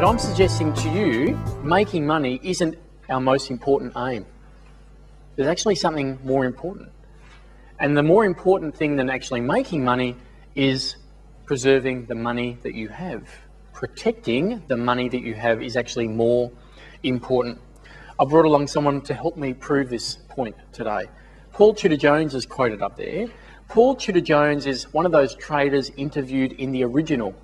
I'm suggesting to you, making money isn't our most important aim. There's actually something more important. And the more important thing than actually making money is preserving the money that you have. Protecting the money that you have is actually more important. I brought along someone to help me prove this point today. Paul Tudor Jones is quoted up there. Paul Tudor Jones is one of those traders interviewed in the original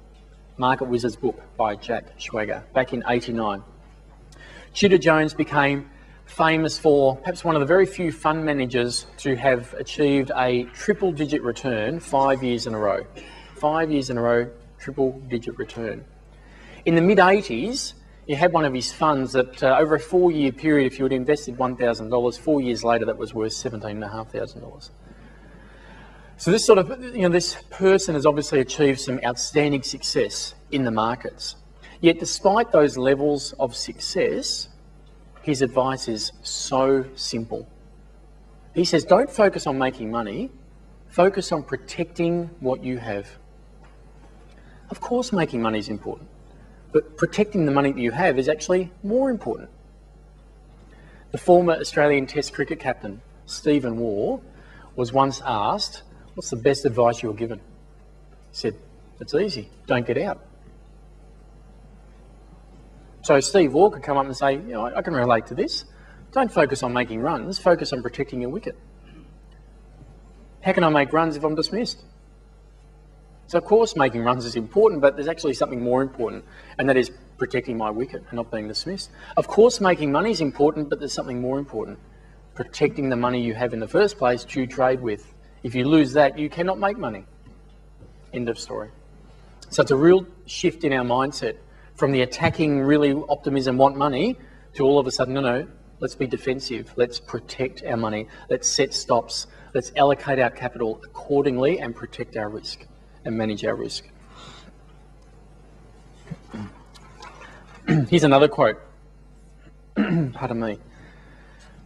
Market Wizards book by Jack Schwager back in '89. Tudor Jones became famous for perhaps one of the very few fund managers to have achieved a triple-digit return 5 years in a row. 5 years in a row, triple-digit return. In the mid-'80s, he had one of his funds that over a 4-year period, if you had invested $1,000, 4 years later that was worth $17,500. So this sort of, this person has obviously achieved some outstanding success in the markets. Yet despite those levels of success, his advice is so simple. He says, don't focus on making money, focus on protecting what you have. Of course making money is important, but protecting the money that you have is actually more important. The former Australian Test cricket captain, Stephen Waugh, was once asked, what's the best advice you were given? He said, it's easy, don't get out. So Steve Waugh could come up and say, I can relate to this. Don't focus on making runs, focus on protecting your wicket. How can I make runs if I'm dismissed? So of course making runs is important, but there's actually something more important, and that is protecting my wicket and not being dismissed. Of course making money is important, but there's something more important. Protecting the money you have in the first place to trade with. If you lose that, you cannot make money. End of story. So it's a real shift in our mindset from the attacking, really optimism, want money, to all of a sudden, no, let's be defensive. Let's protect our money. Let's set stops. Let's allocate our capital accordingly and protect our risk and manage our risk. Here's another quote, pardon me,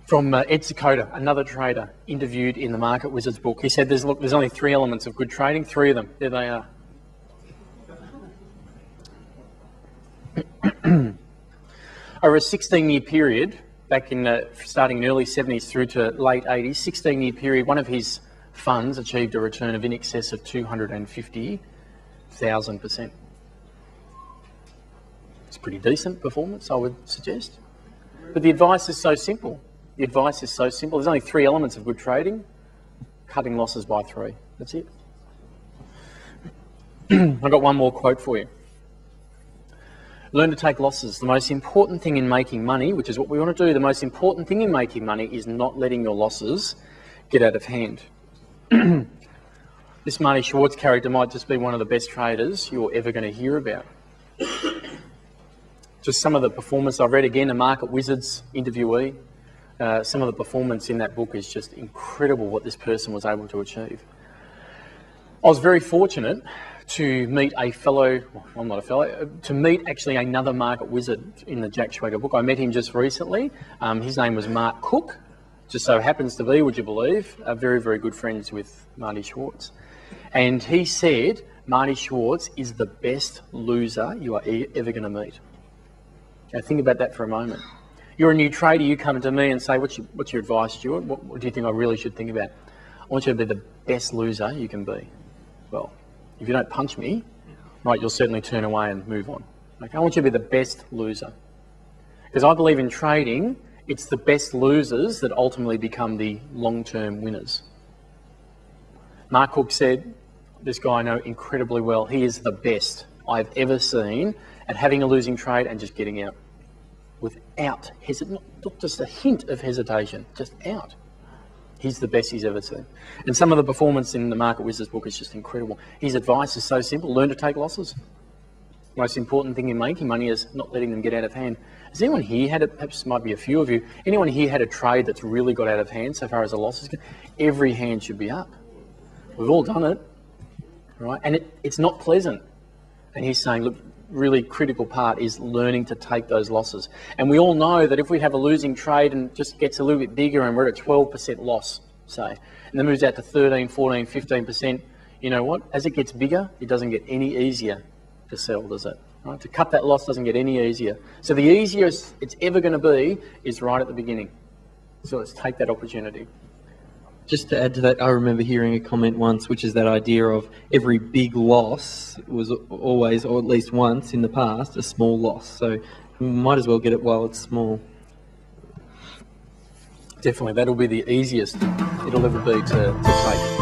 from Ed Secoda, another trader interviewed in the Market Wizards book. He said, there's only 3 elements of good trading, 3 of them, there they are. Over a 16-year period, back in starting in early 70s through to late 80s, 16-year period, one of his funds achieved a return of in excess of 250,000%. It's a pretty decent performance, I would suggest. But the advice is so simple. The advice is so simple. There's only 3 elements of good trading. Cutting losses by 3. That's it. I've got one more quote for you. Learn to take losses. The most important thing in making money, which is what we want to do, the most important thing in making money is not letting your losses get out of hand. This Marty Schwartz character might just be one of the best traders you're ever going to hear about. Just some of the performance I've read, again, a Market Wizards interviewee. Some of the performance in that book is just incredible what this person was able to achieve. I was very fortunate to meet a fellow, well, I'm not a fellow, to meet actually another Market Wizard in the Jack Schwager book. I met him just recently. His name was Mark Cook. Just so happens to be, would you believe, very, very good friends with Marty Schwartz. And he said, Marty Schwartz is the best loser you are ever going to meet. Now think about that for a moment. You're a new trader, you come to me and say, what's your advice, Stuart? What do you think I really should think about? I want you to be the best loser you can be. Well, if you don't punch me, right, you'll certainly turn away and move on. Okay, I want you to be the best loser. Because I believe in trading, it's the best losers that ultimately become the long-term winners. Mark Cook said, this guy I know incredibly well, he is the best I've ever seen at having a losing trade and just getting out. Without hesitation, not just a hint of hesitation, just out. He's the best he's ever seen. And some of the performance in the Market Wizards book is just incredible. His advice is so simple. Learn to take losses. Most important thing in making money is not letting them get out of hand. Has anyone here had, perhaps might be a few of you, anyone here had a trade that's really got out of hand so far as a loss is concerned? Every hand should be up. We've all done it, right? And it's not pleasant. And he's saying, look, really critical part is learning to take those losses. And we all know that if we have a losing trade and it just gets a little bit bigger and we're at a 12% loss, say, and then moves out to 13, 14, 15%, you know what? As it gets bigger, it doesn't get any easier to sell, does it? Right? To cut that loss doesn't get any easier. So the easiest it's ever going to be is right at the beginning. So let's take that opportunity. Just to add to that, I remember hearing a comment once, which is that idea of every big loss was always, or at least once in the past, a small loss. So we might as well get it while it's small. Definitely, that'll be the easiest it'll ever be to take.